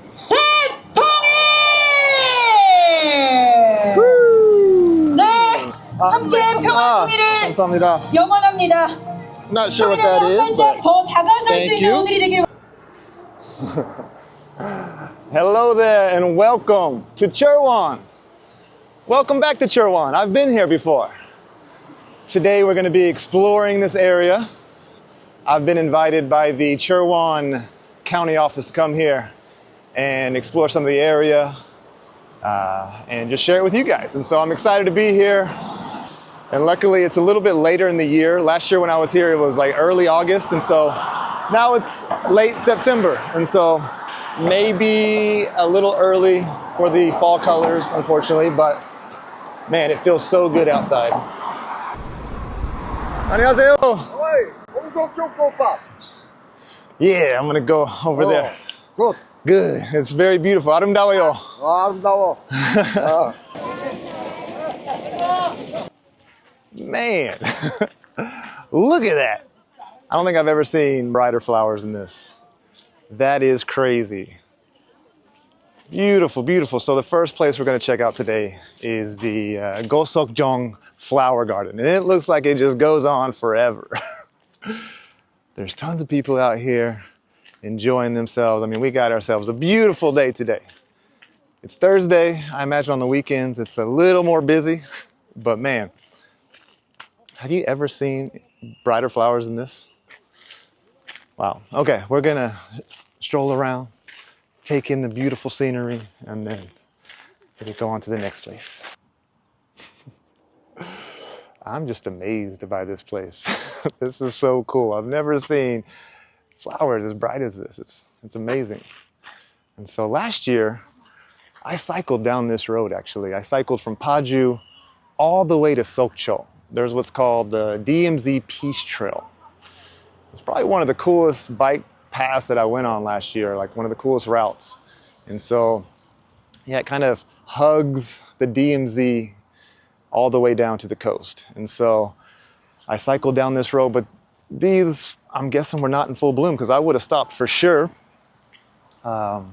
새 통일! 네, 함께 평화 통일을 감사합니다. 영원합니다. Not sure what that is, but 더 다가설 수 thank 있는 you. 오늘이 되길. Hello there and welcome to Cheorwon. Welcome back to Cheorwon. I've been here before. Today we're going to be exploring this area. I've been invited by the Cheorwon County Office to come here and explore some of the area and just share it with you guys. And so I'm excited to be here. And luckily it's a little bit later in the year. Last year when I was here it was like early August, and so now it's late September. And so maybe a little early for the fall colors, unfortunately, but man, it feels so good outside. 안녕하세요. Yeah, I'm gonna go over there. Good. Good. It's very beautiful. 아름다워요. 아름다워. Man, look at that. I don't think I've ever seen brighter flowers than this. That is crazy. Beautiful, beautiful. So the first place we're going to check out today is the Goseokjeong flower garden. And it looks like it just goes on forever. There's tons of people out here enjoying themselves. I mean, we got ourselves a beautiful day today. It's Thursday. I imagine on the weekends it's a little more busy. But man, have you ever seen brighter flowers than this? Wow. Okay, we're going to stroll around, take in the beautiful scenery, and then maybe go on to the next place. I'm just amazed by this place. This is so cool. I've never seen flowers as bright as this. It's amazing. And so last year, I cycled down this road, actually. I cycled from Paju all the way to Sokcho. There's what's called the DMZ Peace Trail. It's probably one of the coolest bike paths that I went on last year, like one of the coolest routes. And so, yeah, it kind of hugs the DMZ all the way down to the coast. And so I cycled down this road, but these, I'm guessing, were not in full bloom because I would have stopped for sure. I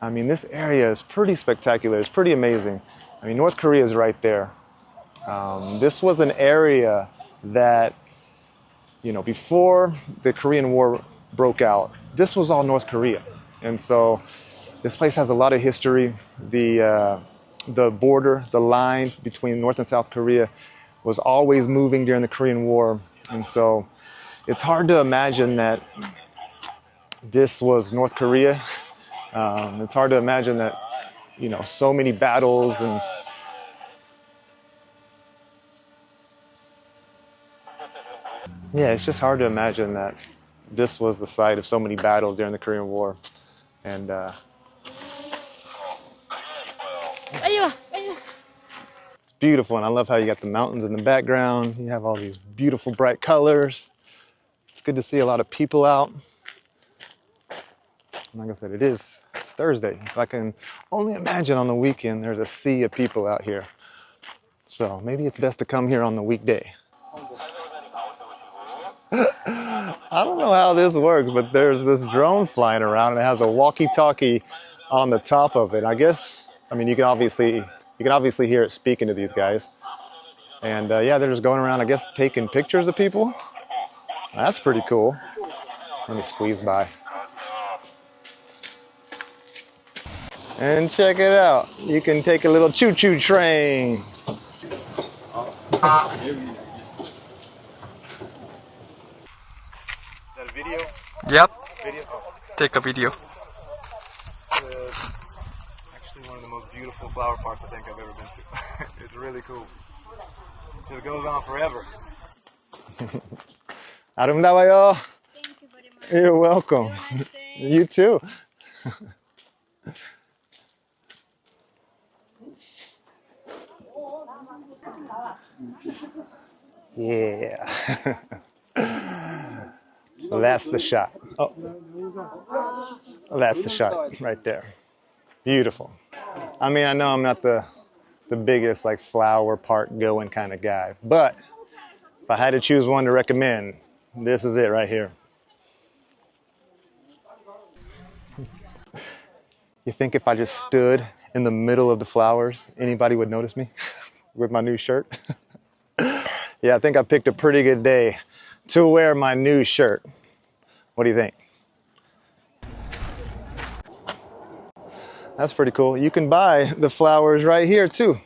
mean, this area is pretty spectacular. It's pretty amazing. I mean, North Korea is right there. This was an area that, you know, before the Korean War broke out, this was all North Korea. And so this place has a lot of history. The border, the line between North and South Korea was always moving during the Korean War. And so it's hard to imagine that this was North Korea. It's hard to imagine that, you know, so many battles and yeah, it's just hard to imagine that this was the site of so many battles during the Korean War. And it's beautiful, and I love how you got the mountains in the background. You have all these beautiful bright colors. It's good to see a lot of people out. Like I said, it's Thursday, so I can only imagine on the weekend there's a sea of people out here. So maybe it's best to come here on the weekday. I don't know how this works, but there's this drone flying around and it has a walkie-talkie on the top of it. I guess, I mean, you can obviously hear it speaking to these guys. And yeah, they're just going around, I guess, taking pictures of people. That's pretty cool. Let me squeeze by. And check it out. You can take a little choo-choo train. Video? Yep. Video? Oh. Take a video. Actually one of the most beautiful flower parks I think I've ever been to. It's really cool. It goes on forever. 아름다워요. Thank you very much. You're welcome. Have a nice day. You too. Yeah. Well, that's the shot. Oh, well, that's the shot right there. Beautiful. I mean, I know I'm not the biggest like flower park going kind of guy, but if I had to choose one to recommend, this is it right here. You think if I just stood in the middle of the flowers, anybody would notice me with my new shirt? Yeah, I think I picked a pretty good day to wear my new shirt. What do you think? That's pretty cool. You can buy the flowers right here too.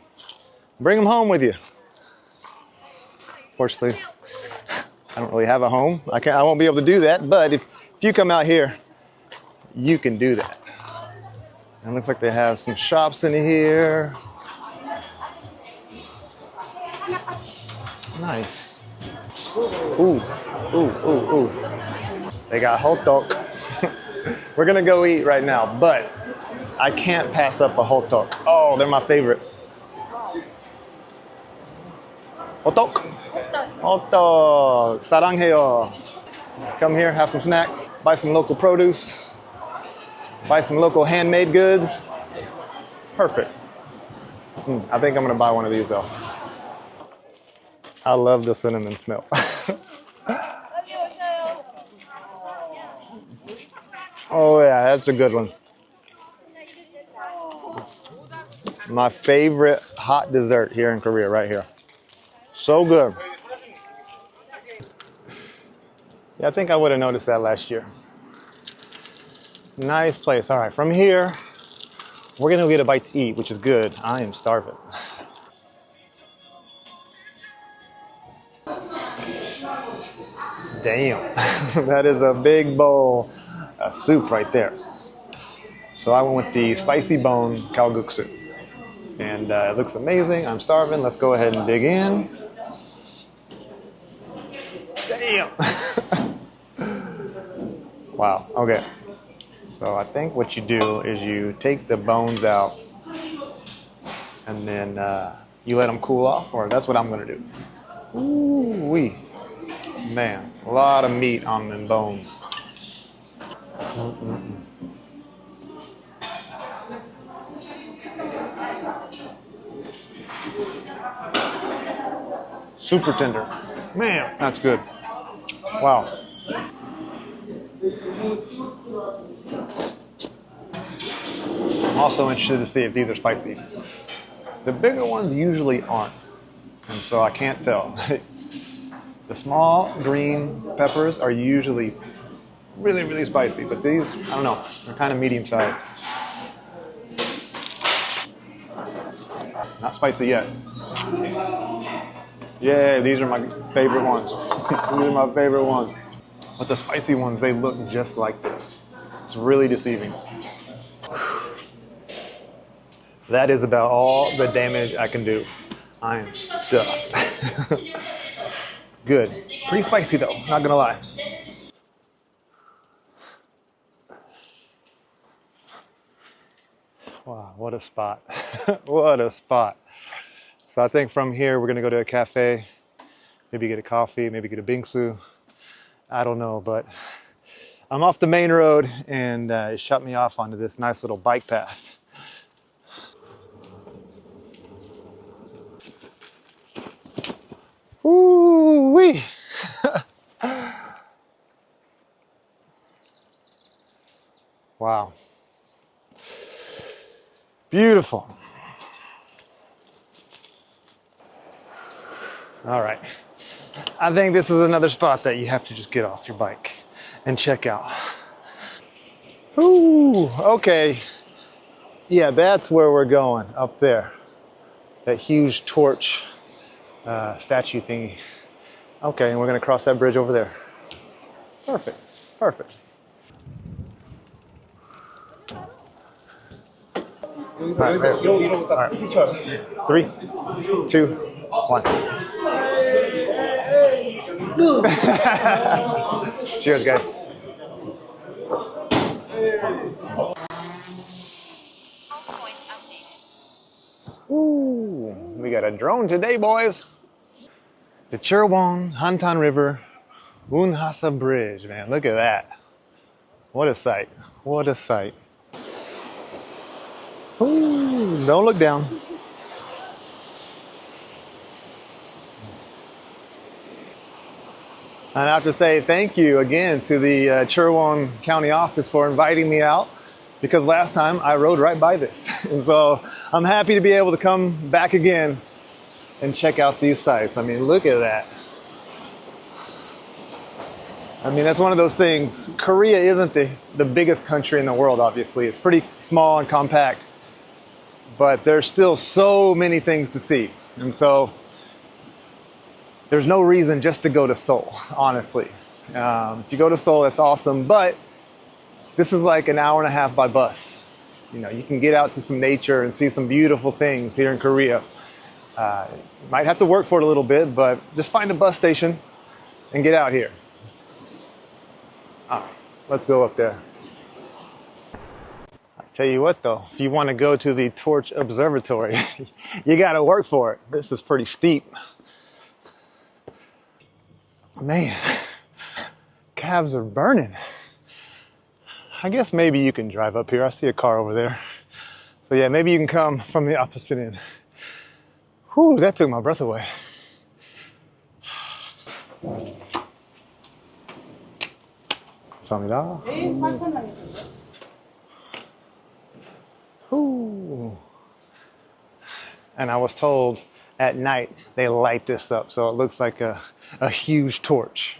Bring them home with you. Fortunately, I don't really have a home. I won't be able to do that, but if you come out here, you can do that. And it looks like they have some shops in here. Nice. Ooh, ooh, ooh, ooh. They got hot dog. We're gonna go eat right now, but I can't pass up a hot dog. Oh, they're my favorite. Hot dog. Hot dog. 사랑해요. Come here, have some snacks, buy some local produce, buy some local handmade goods. Perfect. I think I'm gonna buy one of these though. I love the cinnamon smell. Oh yeah, that's a good one. My favorite hot dessert here in Korea, right here. So good. Yeah, I think I would have noticed that last year. Nice place. All right, from here, we're gonna go get a bite to eat, which is good. I am starving. Damn, that is a big bowl of soup right there. So I went with the spicy bone kalguksu. And it looks amazing. I'm starving. Let's go ahead and dig in. Damn. Wow, okay. So I think what you do is you take the bones out and then you let them cool off, or that's what I'm gonna do. Ooh-wee. Man, a lot of meat on them bones. Super tender. Man, that's good. Wow. I'm also interested to see if these are spicy. The bigger ones usually aren't, and so I can't tell. The small green peppers are usually really, really spicy, but these, I don't know, they're kind of medium sized. Not spicy yet. Yeah, these are my favorite ones. These are my favorite ones. But the spicy ones, they look just like this. It's really deceiving. That is about all the damage I can do. I am stuffed. Good. Pretty spicy though, not gonna lie. Wow, what a spot. What a spot. So I think from here we're gonna go to a cafe, maybe get a coffee, maybe get a bingsu. I don't know, but I'm off the main road and it shut me off onto this nice little bike path. Ooh-wee. Wow. Beautiful. All right. I think this is another spot that you have to just get off your bike and check out. Ooh, okay. Yeah, that's where we're going, up there. That huge torch statue thingy. Okay, and we're gonna cross that bridge over there. Perfect, perfect. All right, all right. 3, 2, 1. Cheers, guys. Ooh, we got a drone today, boys. The Cheorwon Hantan River Unhatabridge, man, look at that. What a sight, what a sight. Ooh, don't look down. And I have to say thank you again to the Cheorwon County Office for inviting me out. because last time I rode right by this. And so I'm happy to be able to come back again and check out these sites. I mean, look at that. I mean, that's one of those things. Korea isn't the biggest country in the world, obviously. It's pretty small and compact, but there's still so many things to see. And so there's no reason just to go to Seoul, honestly. If you go to Seoul, that's awesome, but this is like an hour and a half by bus. You know, you can get out to some nature and see some beautiful things here in Korea. You might have to work for it a little bit, but just find a bus station and get out here. Let's go up there. I'll tell you what though, if you want to go to the Torch Observatory, you got to work for it. This is pretty steep. Man, calves are burning. I guess maybe you can drive up here. I see a car over there. So yeah, maybe you can come from the opposite end. Whew, that took my breath away. 감사합니다. Ooh. And I was told at night they light this up so it looks like a huge torch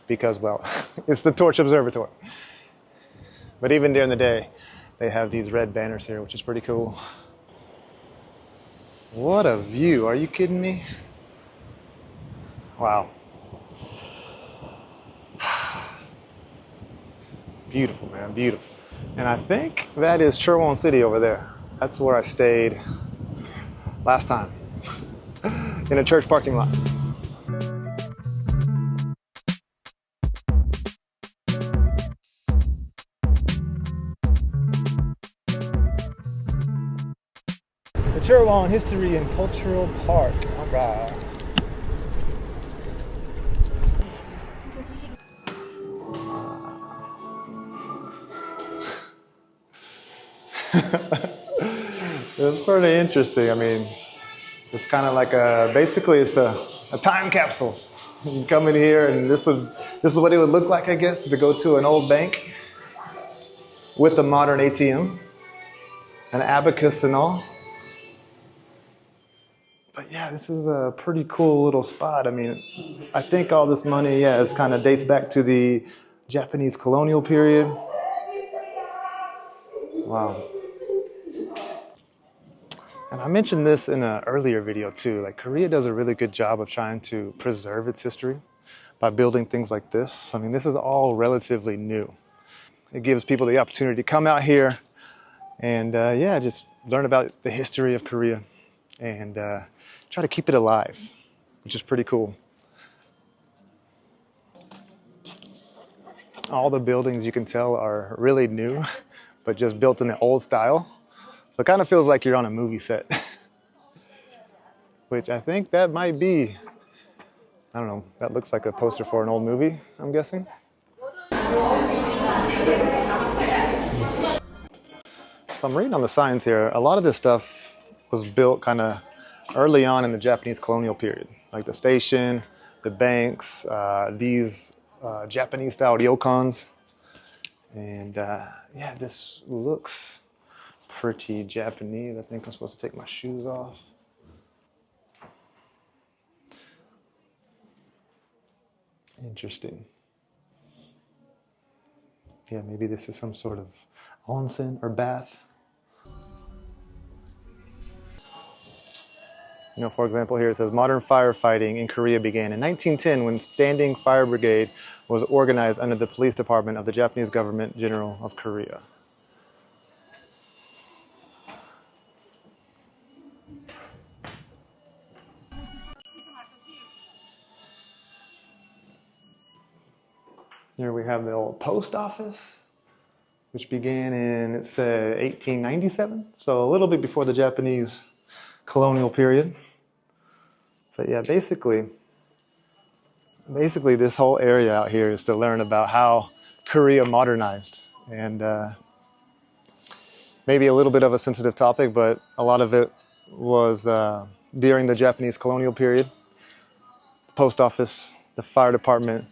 because, well, it's the Torch Observatory. But even during the day, they have these red banners here, which is pretty cool. What a view. Are you kidding me? Wow. Beautiful, man, beautiful. And I think that is Cheorwon City over there. That's where I stayed last time, in a church parking lot. The Cheorwon History and Cultural Park. All right. It's pretty interesting. I mean, it's kind of like basically it's a time capsule. You come in here and this is what it would look like, I guess, to go to an old bank with a modern ATM, an abacus and all. But yeah, this is a pretty cool little spot. I mean, I think all this money, yeah, is kind of dates back to the Japanese colonial period. Wow. And I mentioned this in an earlier video too, like Korea does a really good job of trying to preserve its history by building things like this. I mean, this is all relatively new. It gives people the opportunity to come out here and yeah, just learn about the history of Korea and try to keep it alive, which is pretty cool. All the buildings you can tell are really new, but just built in the old style. So it kind of feels like you're on a movie set, which I think that might be, I don't know, that looks like a poster for an old movie, I'm guessing. So I'm reading on the signs here, a lot of this stuff was built kind of early on in the Japanese colonial period, like the station, the banks, these Japanese style ryokans. And yeah, this looks pretty Japanese. I think I'm supposed to take my shoes off. Interesting. Yeah, maybe this is some sort of onsen or bath. You know, for example, here it says modern firefighting in Korea began in 1910 when Standing Fire Brigade was organized under the police department of the Japanese Government General of Korea. Here we have the old post office, which began in, it said, 1897. So a little bit before the Japanese colonial period. But yeah, basically this whole area out here is to learn about how Korea modernized. And maybe a little bit of a sensitive topic, but a lot of it was during the Japanese colonial period. The post office, the fire department,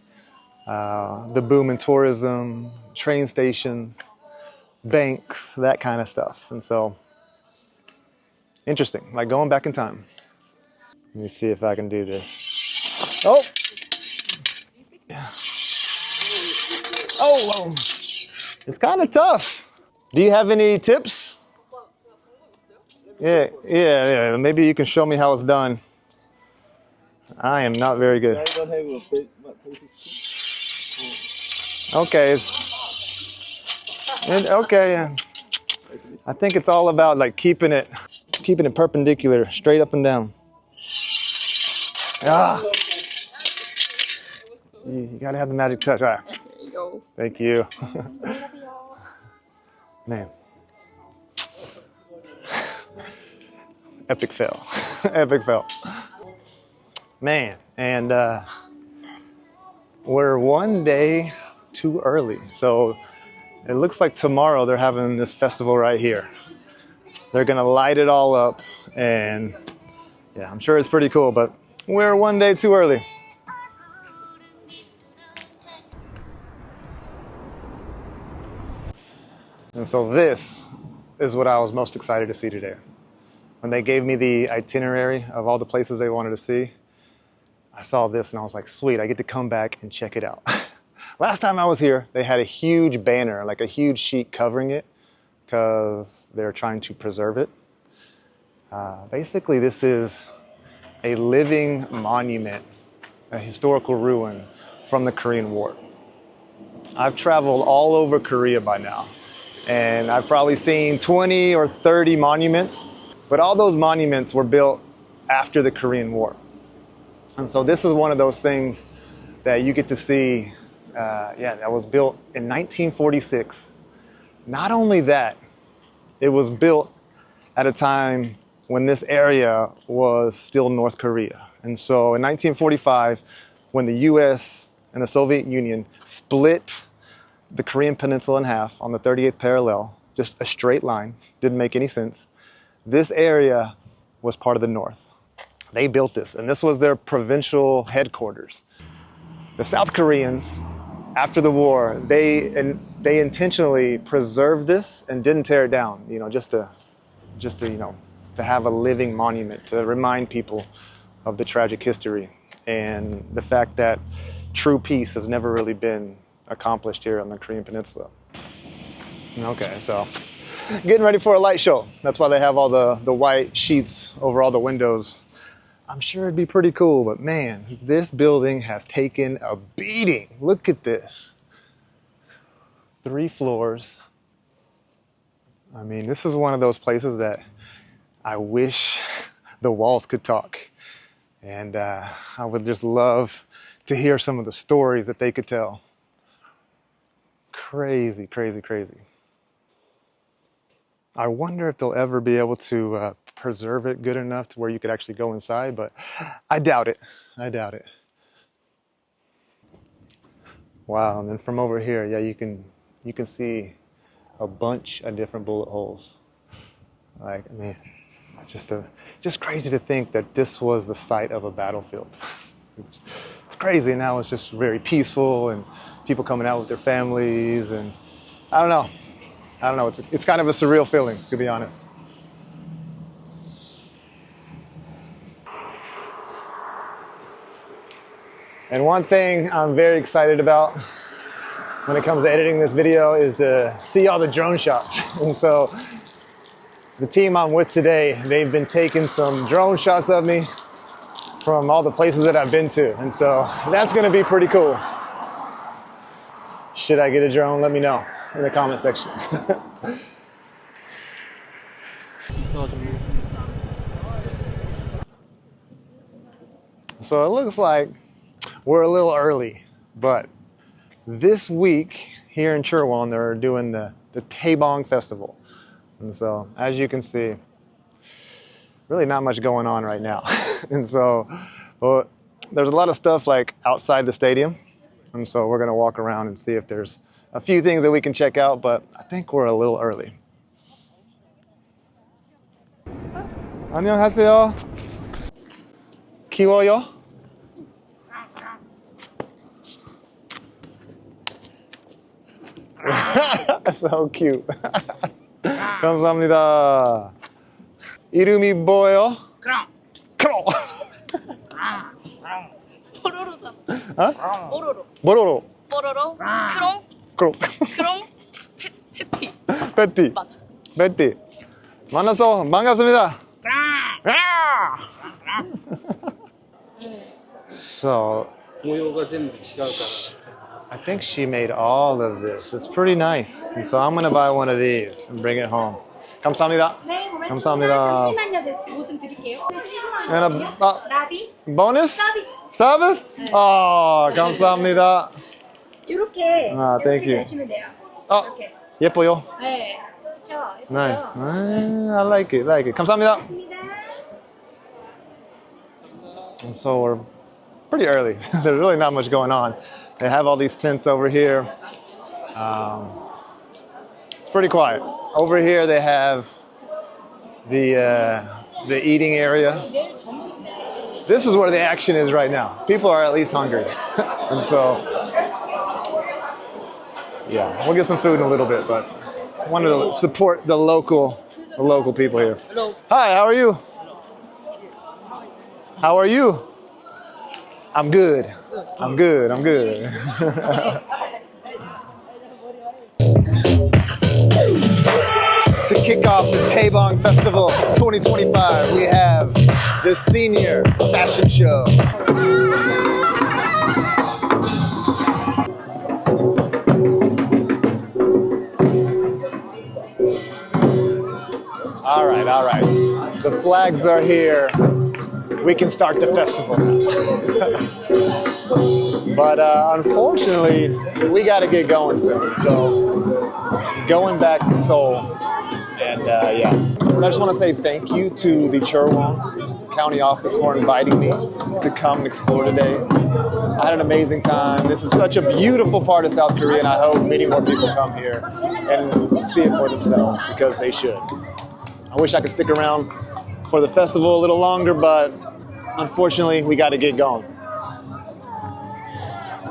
the boom in tourism, train stations, banks, that kind of stuff. And so, interesting, like going back in time. Let me see if I can do this. Oh! Yeah. Oh, whoa. It's kind of tough. Do you have any tips? Yeah. Maybe you can show me how it's done. I am not very good. Okay. Okay. I think it's all about like keeping it perpendicular, straight up and down. Ah. You gotta have the magic touch. All right. There you go. Thank you. Man. Epic fail. Epic fail. Man, and we're one day too early. So it looks like tomorrow they're having this festival right here. They're gonna light it all up, and yeah, I'm sure it's pretty cool, but we're one day too early. And so this is what I was most excited to see today. When they gave me the itinerary of all the places they wanted to see, I saw this and I was like, sweet, I get to come back and check it out. Last time I was here, they had a huge banner, like a huge sheet covering it because they're trying to preserve it. Basically, this is a living monument, a historical ruin from the Korean War. I've traveled all over Korea by now, and I've probably seen 20 or 30 monuments, but all those monuments were built after the Korean War. And so this is one of those things that you get to see, that was built in 1946. Not only that, it was built at a time when this area was still North Korea. And so in 1945, when the US and the Soviet Union split the Korean Peninsula in half on the 38th parallel, just a straight line, didn't make any sense. This area was part of the North. They built this, and this was their provincial headquarters. The South Koreans, after the war, they intentionally preserved this and didn't tear it down, just to have a living monument to remind people of the tragic history and the fact that true peace has never really been accomplished here on the Korean Peninsula. Okay, so getting ready for a light show. That's why they have all the white sheets over all the windows. I'm sure it'd be pretty cool, but man, this building has taken a beating. Look at this. 3 floors. I mean, this is one of those places that I wish the walls could talk. And I would just love to hear some of the stories that they could tell. Crazy, crazy, crazy. I wonder if they'll ever be able to preserve it good enough to where you could actually go inside, but I doubt it. I doubt it. Wow, and then from over here, yeah, you can see a bunch of different bullet holes. Like, man, it's just crazy to think that this was the site of a battlefield. It's crazy. Now it's just very peaceful and people coming out with their families, and I don't know. It's kind of a surreal feeling, to be honest. And one thing I'm very excited about when it comes to editing this video is to see all the drone shots. And so the team I'm with today, they've been taking some drone shots of me from all the places that I've been to. And so that's gonna be pretty cool. Should I get a drone? Let me know in the comment section. So it looks like we're a little early, but this week here in Cheorwon, they're doing the Taebong festival. And so as you can see, really not much going on right now. And so there's a lot of stuff like outside the stadium. And so we're gonna walk around and see if there's a few things that we can check out, but I think we're a little early. 안녕하세요. 키워요? So cute. 감사합니다. 이름이 뭐예요? 크롱. 뽀로로잖아. 어? 뽀로로. 뽀로로. 뽀로로. 크롱. 크롱. 크롱. 패티. 베티. 맞아. 베티. 만나서 반갑습니다. So, I think she made all of this. It's pretty nice. And so I'm going to buy one of these and bring it home. 감사합니다. 네, 고맙습니다. 감사합니다. 잠시만요. 뭐 좀 드릴게요. And 나비. bonus? 서비스. Service? Oh, 감사합니다. 이렇게 아, thank you. 하시면 돼요. 어, 이렇게. 예뻐요. 네. 그렇죠. Nice. 예뻐요. I like it. Like it. 감사합니다. 고맙습니다. And so we're pretty early. There's really not much going on. They have all these tents over here. It's pretty quiet. Over here they have the eating area. This is where the action is right now. People are at least hungry. And so, yeah, we'll get some food in a little bit, but I wanted to support the local people here. Hello. Hi, how are you? How are you? I'm good. I'm good. I'm good. To kick off the Taebong Festival 2025, we have the senior fashion show. All right, all right. The flags are here. We can start the festival. But unfortunately, we got to get going soon. So going back to Seoul. And yeah, I just want to say thank you to the Cheorwon County Office for inviting me to come and explore today. I had an amazing time. This is such a beautiful part of South Korea, and I hope many more people come here and see it for themselves, because they should. I wish I could stick around for the festival a little longer, but unfortunately, we got to get going.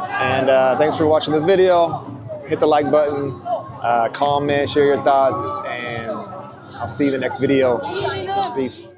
And thanks for watching this video. Hit the like button, comment, share your thoughts, and I'll see you in the next video. Peace.